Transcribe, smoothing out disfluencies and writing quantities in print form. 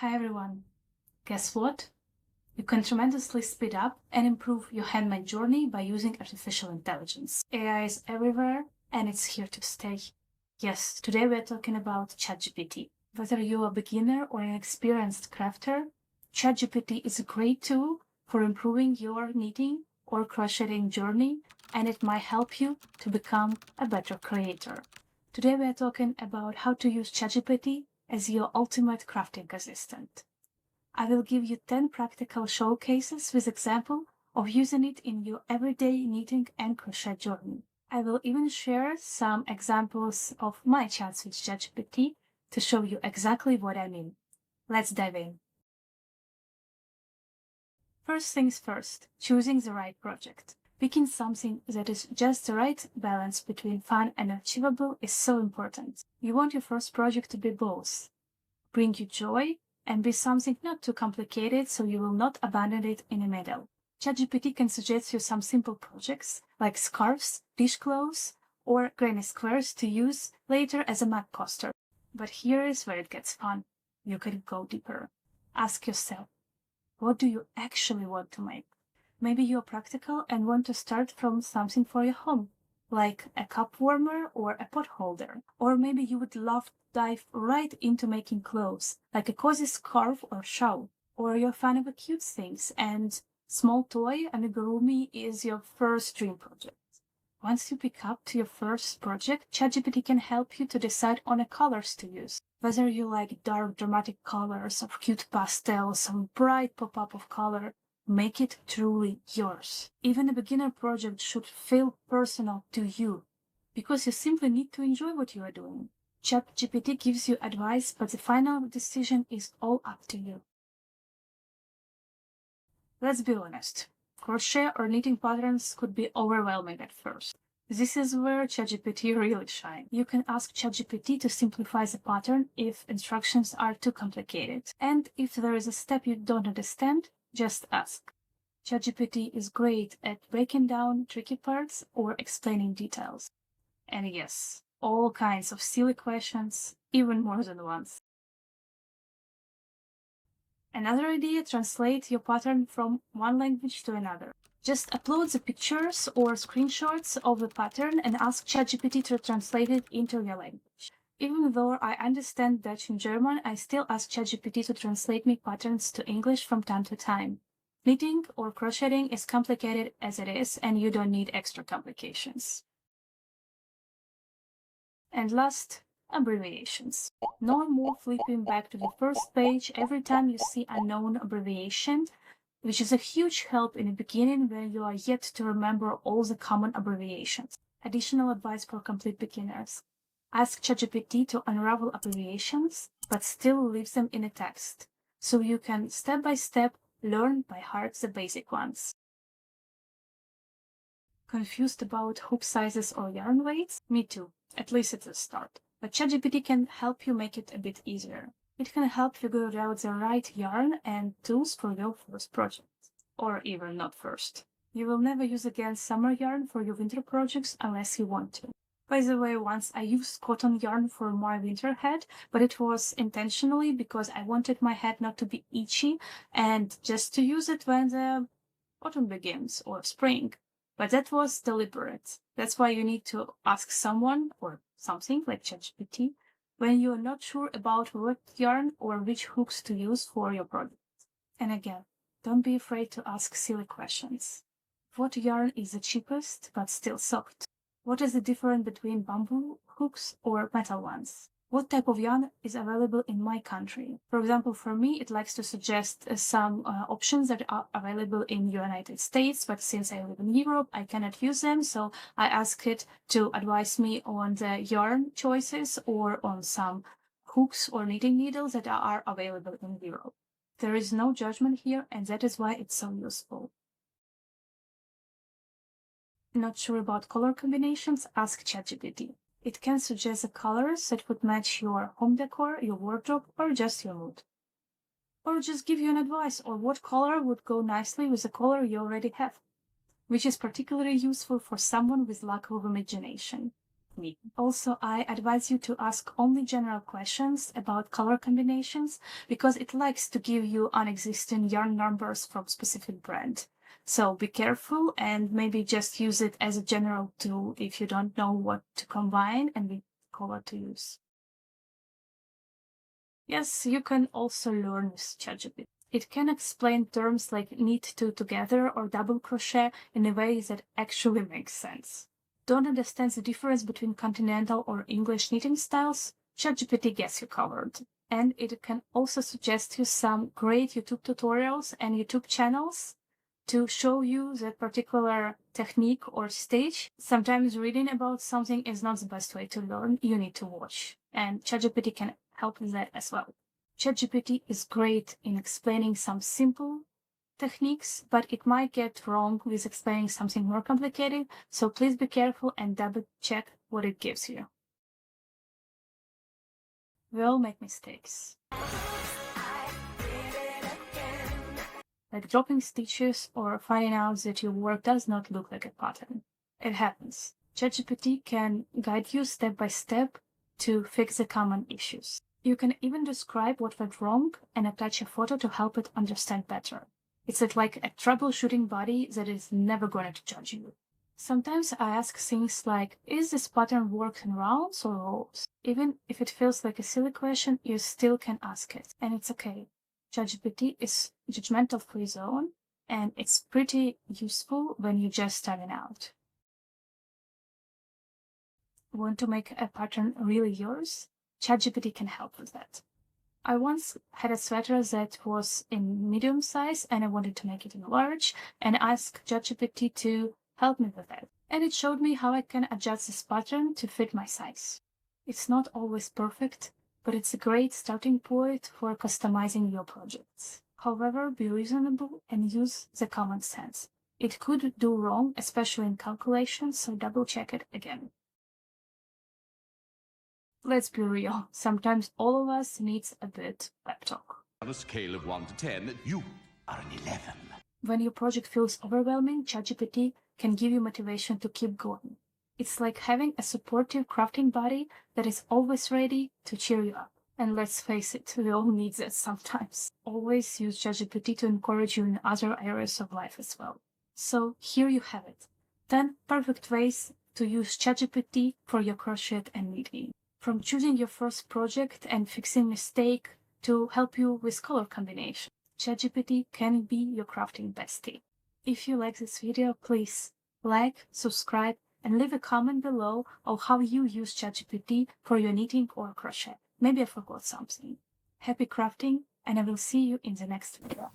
Hi everyone. Guess what? You can tremendously speed up and improve your handmade journey by using artificial intelligence. AI is everywhere and it's here to stay. Yes, today we're talking about ChatGPT. Whether you're a beginner or an experienced crafter, ChatGPT is a great tool for improving your knitting or crocheting journey, and it might help you to become a better creator. Today we're talking about how to use ChatGPT as your ultimate crafting assistant. I will give you 10 practical showcases with example of using it in your everyday knitting and crochet journey. I will even share some examples of my chats with ChatGPT to show you exactly what I mean. Let's dive in. First things first, choosing the right project. Picking something that is just the right balance between fun and achievable is so important. You want your first project to be both bring you joy and be something not too complicated so you will not abandon it in the middle. ChatGPT can suggest you some simple projects like scarves, dishcloths, or granny squares to use later as a mug coaster. But here is where it gets fun. You can go deeper. Ask yourself, what do you actually want to make? Maybe you're practical and want to start from something for your home, like a cup warmer or a pot holder. Or maybe you would love to dive right into making clothes, like a cozy scarf or shawl. Or you're a fan of cute things and small toy amigurumi is your first dream project. Once you pick up to your first project, ChatGPT can help you to decide on the colors to use. Whether you like dark dramatic colors or cute pastels, some bright pop-up of color, make it truly yours. Even a beginner project should feel personal to you, because you simply need to enjoy what you are doing. ChatGPT gives you advice, but the final decision is all up to you. Let's be honest, crochet or knitting patterns could be overwhelming at first. This is where ChatGPT really shines. You can ask ChatGPT to simplify the pattern if instructions are too complicated. And if there is a step you don't understand, just ask. ChatGPT is great at breaking down tricky parts or explaining details. And yes, all kinds of silly questions, even more than once. Another idea, translate your pattern from one language to another. Just upload the pictures or screenshots of the pattern and ask ChatGPT to translate it into your language. Even though I understand Dutch and German, I still ask ChatGPT to translate me patterns to English from time to time. Knitting or crocheting is complicated as it is, and you don't need extra complications. And last, abbreviations. No more flipping back to the first page every time you see a known abbreviation, which is a huge help in the beginning when you are yet to remember all the common abbreviations. Additional advice for complete beginners. Ask ChatGPT to unravel abbreviations, but still leave them in a text, so you can step by step learn by heart the basic ones. Confused about hook sizes or yarn weights? Me too, at least at the start. But ChatGPT can help you make it a bit easier. It can help figure out the right yarn and tools for your first project. Or even not first. You will never use again summer yarn for your winter projects unless you want to. By the way, once I used cotton yarn for my winter hat, but it was intentionally because I wanted my hat not to be itchy and just to use it when the autumn begins or spring. But that was deliberate. That's why you need to ask someone or something like ChatGPT when you're not sure about what yarn or which hooks to use for your project. And again, don't be afraid to ask silly questions. What yarn is the cheapest but still soft? What is the difference between bamboo hooks or metal ones? What type of yarn is available in my country? For example, for me, it likes to suggest some options that are available in the United States, but since I live in Europe, I cannot use them, so I ask it to advise me on the yarn choices or on some hooks or knitting needles that are available in Europe. There is no judgment here, and that is why it's so useful. Not sure about color combinations? Ask ChatGPT. It can suggest the colors that would match your home decor, your wardrobe, or just your mood. Or just give you an advice on what color would go nicely with the color you already have, which is particularly useful for someone with lack of imagination. technique. Also, I advise you to ask only general questions about color combinations because it likes to give you unexisting yarn numbers from specific brand. So be careful and maybe just use it as a general tool if you don't know what to combine and which color to use. Yes, you can also learn with ChatGPT. It can explain terms like knit two together or double crochet in a way that actually makes sense. Don't understand the difference between continental or English knitting styles? ChatGPT gets you covered. And it can also suggest you some great YouTube tutorials and YouTube channels to show you that particular technique or stage. Sometimes reading about something is not the best way to learn. You need to watch. And ChatGPT can help with that as well. ChatGPT is great in explaining some simple techniques, but it might get wrong with explaining something more complicated, so please be careful and double check what it gives you. We all make mistakes. Like dropping stitches or finding out that your work does not look like a pattern. It happens. ChatGPT can guide you step by step to fix the common issues. You can even describe what went wrong and attach a photo to help it understand better. It's like a troubleshooting buddy that is never going to judge you. Sometimes I ask things like, is this pattern work in rounds or rolls? Even if it feels like a silly question, you still can ask it, and it's okay. ChatGPT is judgmental-free zone, and it's pretty useful when you're just starting out. Want to make a pattern really yours? ChatGPT can help with that. I once had a sweater that was in medium size and I wanted to make it in large and asked ChatGPT to help me with that. And it showed me how I can adjust this pattern to fit my size. It's not always perfect, but it's a great starting point for customizing your projects. However, be reasonable and use the common sense. It could do wrong, especially in calculations, so double check it again. Let's be real, sometimes all of us needs a bit pep talk. On a scale of 1 to 10, you are an 11. When your project feels overwhelming, ChatGPT can give you motivation to keep going. It's like having a supportive crafting buddy that is always ready to cheer you up. And let's face it, we all need that sometimes. Always use ChatGPT to encourage you in other areas of life as well. So here you have it. 10 perfect ways to use ChatGPT for your crochet and knitting. From choosing your first project and fixing mistake to help you with color combination, ChatGPT can be your crafting bestie. If you like this video, please like, subscribe, and leave a comment below on how you use ChatGPT for your knitting or crochet. Maybe I forgot something. Happy crafting, and I will see you in the next video.